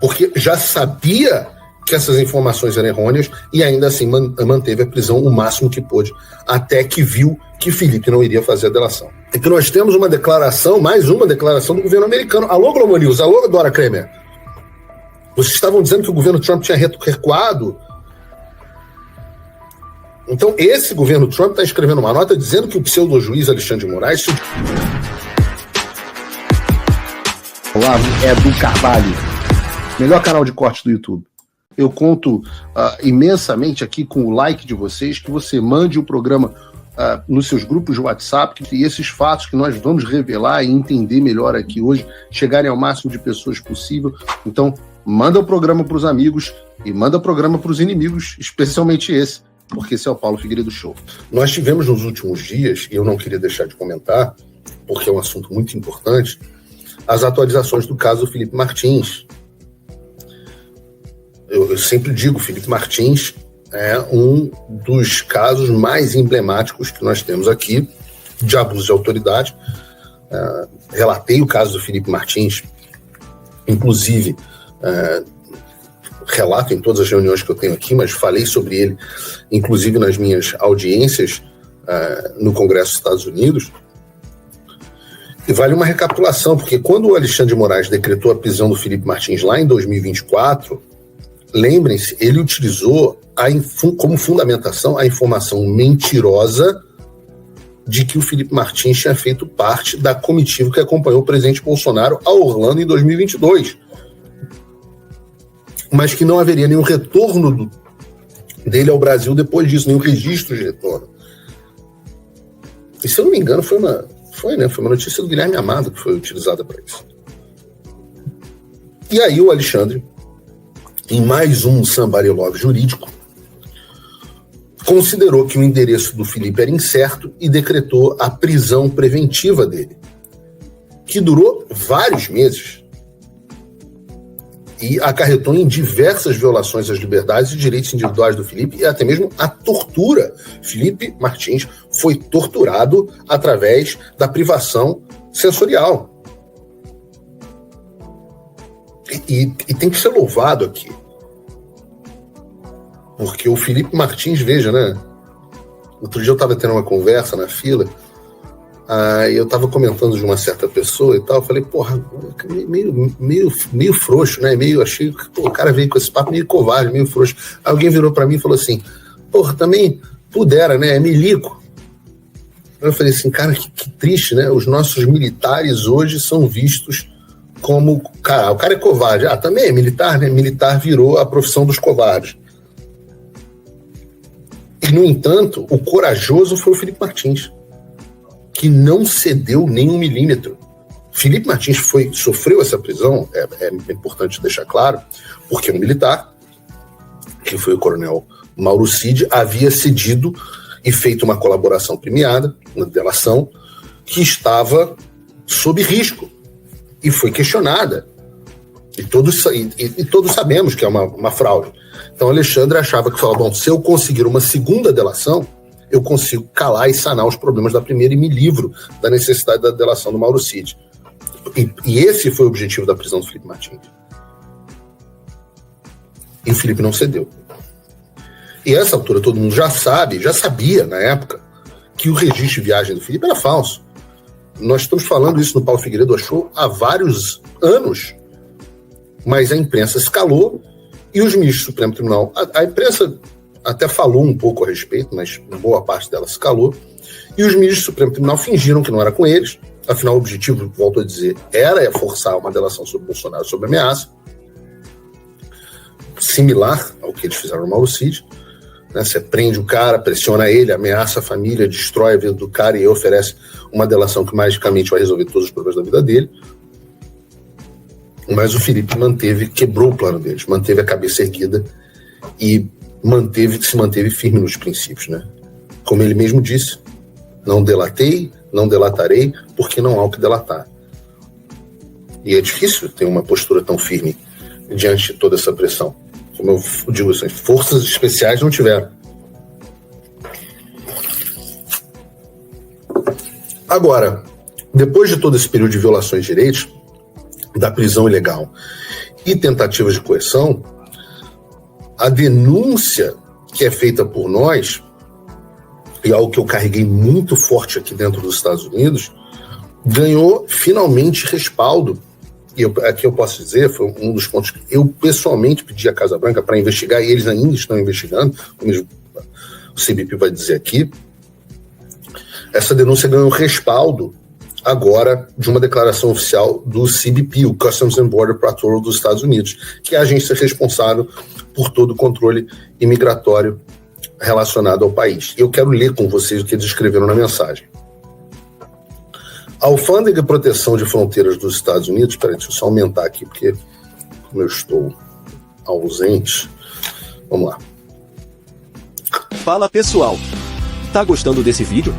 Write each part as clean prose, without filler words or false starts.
porque já sabia que essas informações eram errôneas e ainda assim manteve a prisão o máximo que pôde, até que viu que Felipe não iria fazer a delação. E que nós temos uma declaração, mais uma declaração do governo americano. Alô, Globo News, alô, Dora Kramer. Vocês estavam dizendo que o governo Trump tinha recuado. Então, esse governo Trump está escrevendo uma nota dizendo que o pseudo-juiz Alexandre de Moraes... Olá, é do Carvalho, melhor canal de corte do YouTube. Eu conto imensamente aqui com o like de vocês, que você mande o programa nos seus grupos de WhatsApp, que esses fatos que nós vamos revelar e entender melhor aqui hoje chegarem ao máximo de pessoas possível. Então, manda o programa para os amigos e manda o programa para os inimigos, especialmente esse, porque esse é o Paulo Figueiredo Show. Nós tivemos nos últimos dias, e eu não queria deixar de comentar, porque é um assunto muito importante, as atualizações do caso do Felipe Martins. Eu sempre digo, Felipe Martins é um dos casos mais emblemáticos que nós temos aqui de abuso de autoridade. Relatei o caso do Felipe Martins, inclusive relato em todas as reuniões que eu tenho aqui, mas falei sobre ele, inclusive nas minhas audiências no Congresso dos Estados Unidos. E vale uma recapitulação, porque quando o Alexandre de Moraes decretou a prisão do Felipe Martins lá em 2024, lembrem-se, ele utilizou como fundamentação a informação mentirosa de que o Felipe Martins tinha feito parte da comitiva que acompanhou o presidente Bolsonaro a Orlando em 2022. Mas que não haveria nenhum retorno dele ao Brasil depois disso, nenhum registro de retorno. E se eu não me engano, foi uma notícia do Guilherme Amado que foi utilizada para isso. E aí o Alexandre, em mais um somebody love jurídico, considerou que o endereço do Felipe era incerto e decretou a prisão preventiva dele, que durou vários meses e acarretou em diversas violações às liberdades e direitos individuais do Felipe e até mesmo a tortura. Felipe Martins foi torturado através da privação sensorial. E tem que ser louvado aqui. Porque o Felipe Martins, veja, né? Outro dia eu estava tendo uma conversa na fila, aí eu estava comentando de uma certa pessoa e tal, eu falei, porra, meio frouxo, né? Achei que o cara veio com esse papo meio covarde, meio frouxo. Aí alguém virou para mim e falou assim, porra, também pudera, né? É milico. Eu falei assim, cara, que triste, né? Os nossos militares hoje são vistos como, cara, o cara é covarde. Também é militar, né? Militar virou a profissão dos covardes. E, no entanto, o corajoso foi o Felipe Martins, que não cedeu nem um milímetro. Felipe Martins sofreu essa prisão, é importante deixar claro, porque um militar, que foi o coronel Mauro Cid, havia cedido e feito uma colaboração premiada, uma delação, que estava sob risco e foi questionada. E todos sabemos que é uma fraude. Então Alexandre achava que falava, bom, se eu conseguir uma segunda delação, eu consigo calar e sanar os problemas da primeira e me livro da necessidade da delação do Mauro Cid. E esse foi o objetivo da prisão do Felipe Martins. E o Felipe não cedeu. E a essa altura todo mundo já sabia na época, que o registro de viagem do Felipe era falso. Nós estamos falando isso no Paulo Figueiredo Show há vários anos, mas a imprensa se calou e os ministros do Supremo Tribunal, a imprensa até falou um pouco a respeito, mas boa parte dela se calou, e os ministros do Supremo Tribunal fingiram que não era com eles, afinal o objetivo, volto a dizer, era forçar uma delação sobre Bolsonaro, sobre ameaça, similar ao que eles fizeram no Mauro Cid, né? Você prende o cara, pressiona ele, ameaça a família, destrói a vida do cara e oferece uma delação que magicamente vai resolver todos os problemas da vida dele. Mas o Felipe quebrou o plano deles, manteve a cabeça erguida e se manteve firme nos princípios, né? Como ele mesmo disse, não delatei, não delatarei, porque não há o que delatar. E é difícil ter uma postura tão firme diante de toda essa pressão. Como eu digo assim, forças especiais não tiveram. Agora, depois de todo esse período de violações de direitos, da prisão ilegal e tentativas de coerção, a denúncia que é feita por nós, e algo que eu carreguei muito forte aqui dentro dos Estados Unidos, ganhou finalmente respaldo. E aqui eu posso dizer, foi um dos pontos que eu pessoalmente pedi à Casa Branca para investigar, e eles ainda estão investigando, como o CBP vai dizer aqui. Essa denúncia ganhou respaldo agora de uma declaração oficial do CBP, o Customs and Border Patrol dos Estados Unidos, que é a agência responsável por todo o controle imigratório relacionado ao país. Eu quero ler com vocês o que eles escreveram na mensagem. A Alfândega de Proteção de Fronteiras dos Estados Unidos, peraí, deixa eu só aumentar aqui, porque como eu estou ausente, vamos lá. Fala pessoal, tá gostando desse vídeo?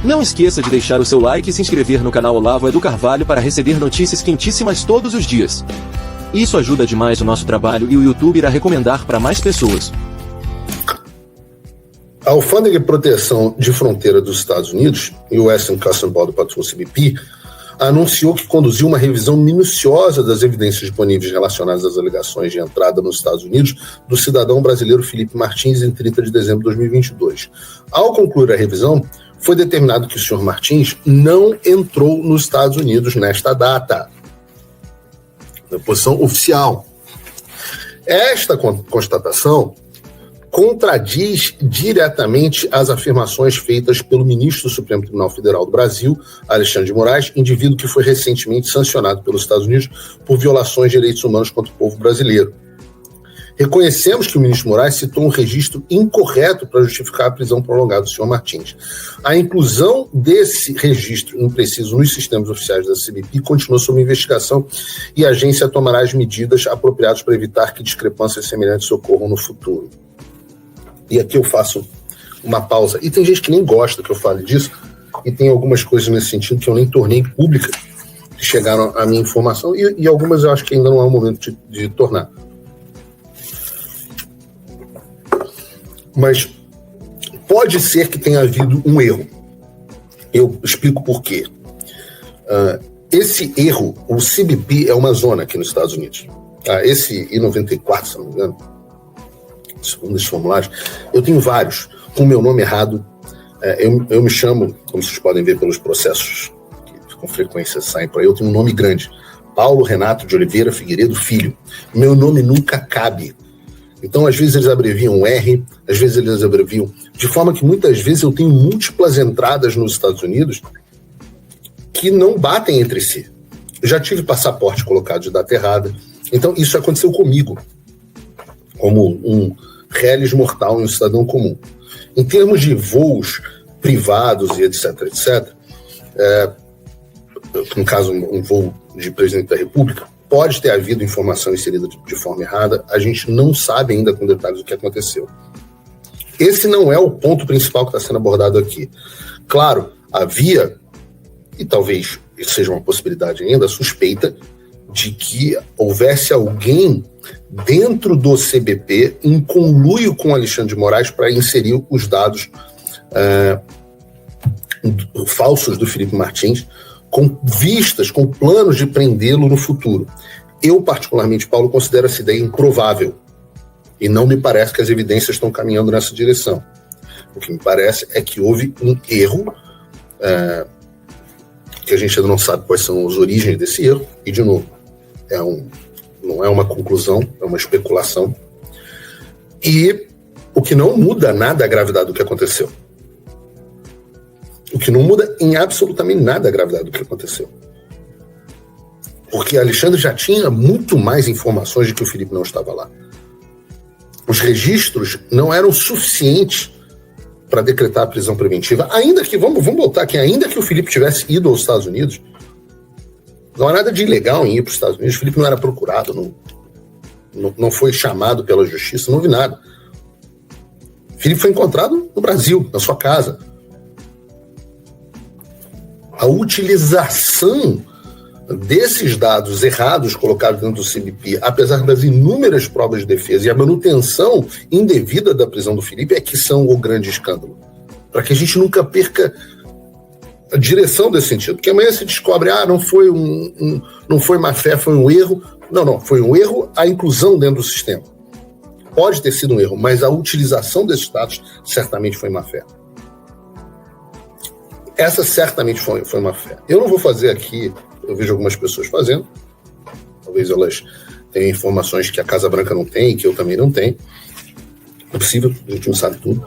Não esqueça de deixar o seu like e se inscrever no canal Olavo Edu Carvalho para receber notícias quentíssimas todos os dias. Isso ajuda demais o nosso trabalho e o YouTube irá recomendar para mais pessoas. A Alfândega de Proteção de Fronteira dos Estados Unidos, US Customs and Border Patrol CBP, anunciou que conduziu uma revisão minuciosa das evidências disponíveis relacionadas às alegações de entrada nos Estados Unidos do cidadão brasileiro Felipe Martins em 30 de dezembro de 2022. Ao concluir a revisão, foi determinado que o senhor Martins não entrou nos Estados Unidos nesta data, na posição oficial. Esta constatação contradiz diretamente as afirmações feitas pelo ministro do Supremo Tribunal Federal do Brasil, Alexandre de Moraes, indivíduo que foi recentemente sancionado pelos Estados Unidos por violações de direitos humanos contra o povo brasileiro. Reconhecemos que o ministro Moraes citou um registro incorreto para justificar a prisão prolongada do senhor Martins. A inclusão desse registro impreciso nos sistemas oficiais da CBP continua sob investigação e a agência tomará as medidas apropriadas para evitar que discrepâncias semelhantes ocorram no futuro. E aqui eu faço uma pausa. E tem gente que nem gosta que eu fale disso, e tem algumas coisas nesse sentido que eu nem tornei públicas, que chegaram à minha informação, e algumas eu acho que ainda não é o momento de tornar. Mas pode ser que tenha havido um erro. Eu explico por quê. Esse erro, o CBP é uma zona aqui nos Estados Unidos. Esse I-94, se não me engano, segundo esses formulários, eu tenho vários com o meu nome errado. Eu me chamo, como vocês podem ver pelos processos que com frequência saem por aí, eu tenho um nome grande: Paulo Renato de Oliveira Figueiredo Filho. Meu nome nunca cabe. Então, às vezes eles abreviam R, às vezes eles abreviam, de forma que muitas vezes eu tenho múltiplas entradas nos Estados Unidos que não batem entre si. Eu já tive passaporte colocado de data errada. Então, isso aconteceu comigo, como um reles mortal, um cidadão comum. Em termos de voos privados e etc., no caso, um voo de presidente da República, pode ter havido informação inserida de forma errada, a gente não sabe ainda com detalhes o que aconteceu. Esse não é o ponto principal que está sendo abordado aqui. Claro, havia, e talvez isso seja uma possibilidade ainda, suspeita de que houvesse alguém dentro do CBP em conluio com Alexandre de Moraes para inserir os dados falsos do Felipe Martins, com vistas, com planos de prendê-lo no futuro. Eu, particularmente, Paulo, considero essa ideia improvável. E não me parece que as evidências estão caminhando nessa direção. O que me parece é que houve um erro, que a gente ainda não sabe quais são as origens desse erro, e, de novo, não é uma conclusão, é uma especulação. E o que não muda nada a gravidade do que aconteceu. O que não muda em absolutamente nada a gravidade do que aconteceu. Porque Alexandre já tinha muito mais informações de que o Felipe não estava lá. Os registros não eram suficientes para decretar a prisão preventiva, ainda que, vamos voltar aqui, ainda que o Felipe tivesse ido aos Estados Unidos, não há nada de ilegal em ir para os Estados Unidos. O Felipe não era procurado, não foi chamado pela justiça, não houve nada. O Felipe foi encontrado no Brasil, na sua casa. A utilização desses dados errados colocados dentro do CBP, apesar das inúmeras provas de defesa e a manutenção indevida da prisão do Felipe, é que são o grande escândalo. Para que a gente nunca perca a direção desse sentido. Porque amanhã se descobre, não foi não foi má fé, foi um erro. Não, foi um erro a inclusão dentro do sistema. Pode ter sido um erro, mas a utilização desses dados certamente foi má fé. Essa certamente foi má fé. Eu não vou fazer aqui, eu vejo algumas pessoas fazendo, talvez elas tenham informações que a Casa Branca não tem, que eu também não tenho. É possível, a gente não sabe tudo.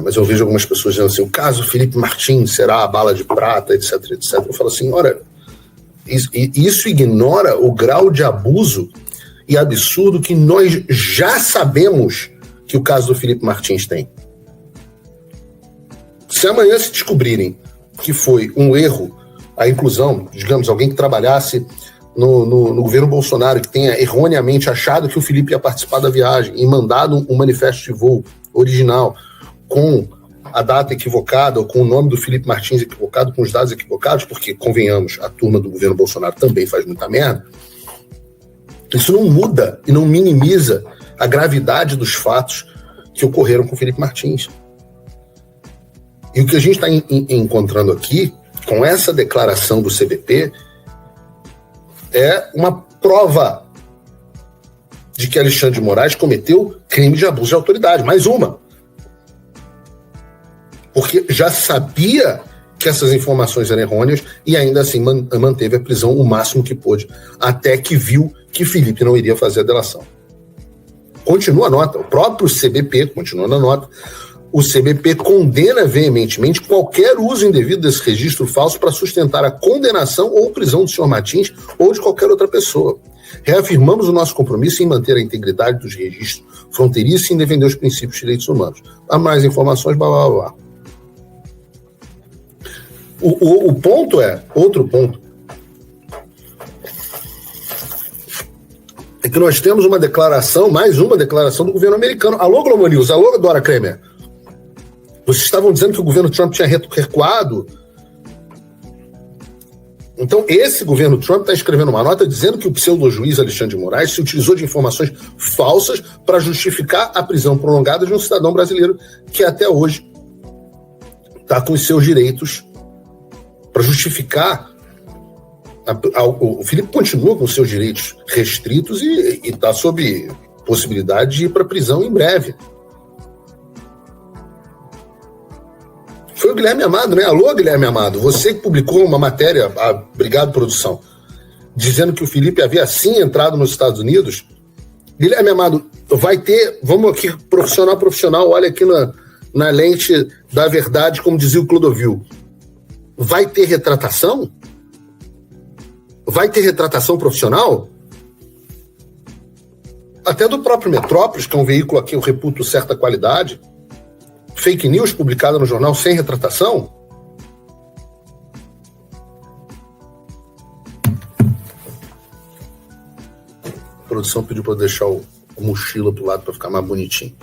Mas eu vejo algumas pessoas dizendo assim, o caso Felipe Martins será a bala de prata, etc, etc. Eu falo assim, ora, isso ignora o grau de abuso e absurdo que nós já sabemos que o caso do Felipe Martins tem. Se amanhã se descobrirem que foi um erro a inclusão, digamos, alguém que trabalhasse no governo Bolsonaro, que tenha erroneamente achado que o Felipe ia participar da viagem e mandado um manifesto de voo original com a data equivocada ou com o nome do Felipe Martins equivocado, com os dados equivocados, porque, convenhamos, a turma do governo Bolsonaro também faz muita merda, isso não muda e não minimiza a gravidade dos fatos que ocorreram com o Felipe Martins. E o que a gente está encontrando aqui, com essa declaração do CBP, é uma prova de que Alexandre de Moraes cometeu crime de abuso de autoridade. Mais uma. Porque já sabia que essas informações eram errôneas e ainda assim manteve a prisão o máximo que pôde, até que viu que Felipe não iria fazer a delação. Continua a nota. O próprio CBP, continua na nota, o CBP condena veementemente qualquer uso indevido desse registro falso para sustentar a condenação ou prisão do senhor Martins ou de qualquer outra pessoa. Reafirmamos o nosso compromisso em manter a integridade dos registros fronteiriços e em defender os princípios de direitos humanos. Há mais informações, blá, blá, blá. O ponto outro ponto, é que nós temos uma declaração, mais uma declaração do governo americano. Alô, Globo News, alô, Dora Kremer. Vocês estavam dizendo que o governo Trump tinha recuado. Então, esse governo Trump está escrevendo uma nota dizendo que o pseudo-juiz Alexandre de Moraes se utilizou de informações falsas para justificar a prisão prolongada de um cidadão brasileiro que até hoje está com os seus direitos para justificar. O Felipe continua com os seus direitos restritos e está sob possibilidade de ir para a prisão em breve. Foi o Guilherme Amado, né? Alô, Guilherme Amado, você que publicou uma matéria, obrigado, produção, dizendo que o Felipe havia sim entrado nos Estados Unidos. Guilherme Amado, vai ter, vamos aqui, profissional, olha aqui na lente da verdade, como dizia o Clodovil. Vai ter retratação? Vai ter retratação profissional? Até do próprio Metrópolis, que é um veículo aqui eu reputo certa qualidade. Fake news publicada no jornal sem retratação? A produção pediu para eu deixar a mochila pro lado para ficar mais bonitinho.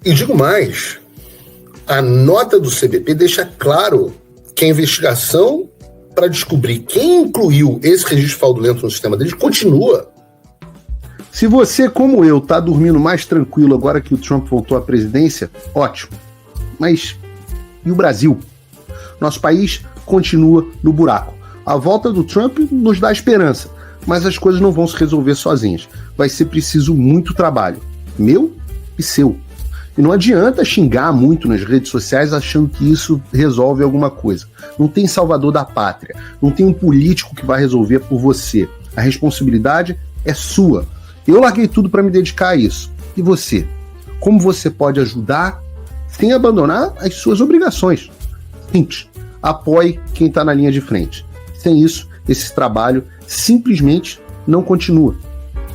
E digo mais, a nota do CBP deixa claro que a investigação para descobrir quem incluiu esse registro fraudulento no sistema deles continua. Se você, como eu, tá dormindo mais tranquilo agora que o Trump voltou à presidência, ótimo. Mas e o Brasil? Nosso país continua no buraco. A volta do Trump nos dá esperança, mas as coisas não vão se resolver sozinhas. Vai ser preciso muito trabalho, meu e seu. E não adianta xingar muito nas redes sociais achando que isso resolve alguma coisa. Não tem salvador da pátria, não tem um político que vai resolver por você. A responsabilidade é sua. Eu larguei tudo para me dedicar a isso. E você? Como você pode ajudar sem abandonar as suas obrigações? Simples. Apoie quem está na linha de frente. Sem isso, esse trabalho simplesmente não continua.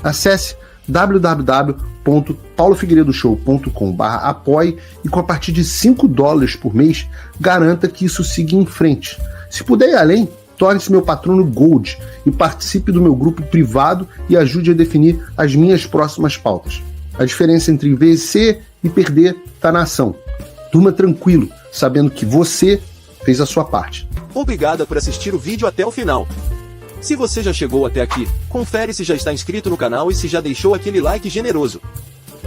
Acesse www.paulofigueiredoshow.com/apoie e com a partir de $5 por mês, garanta que isso siga em frente. Se puder ir além, torne-se meu patrono Gold e participe do meu grupo privado e ajude a definir as minhas próximas pautas. A diferença entre vencer e perder está na ação. Durma tranquilo, sabendo que você fez a sua parte. Obrigada por assistir o vídeo até o final. Se você já chegou até aqui, confere se já está inscrito no canal e se já deixou aquele like generoso.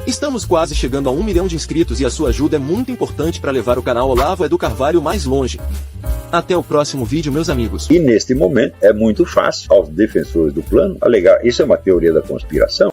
Estamos quase chegando a 1 milhão de inscritos e a sua ajuda é muito importante para levar o canal Olavo é do Carvalho mais longe. Até o próximo vídeo, meus amigos. E neste momento é muito fácil aos defensores do plano alegar, isso é uma teoria da conspiração.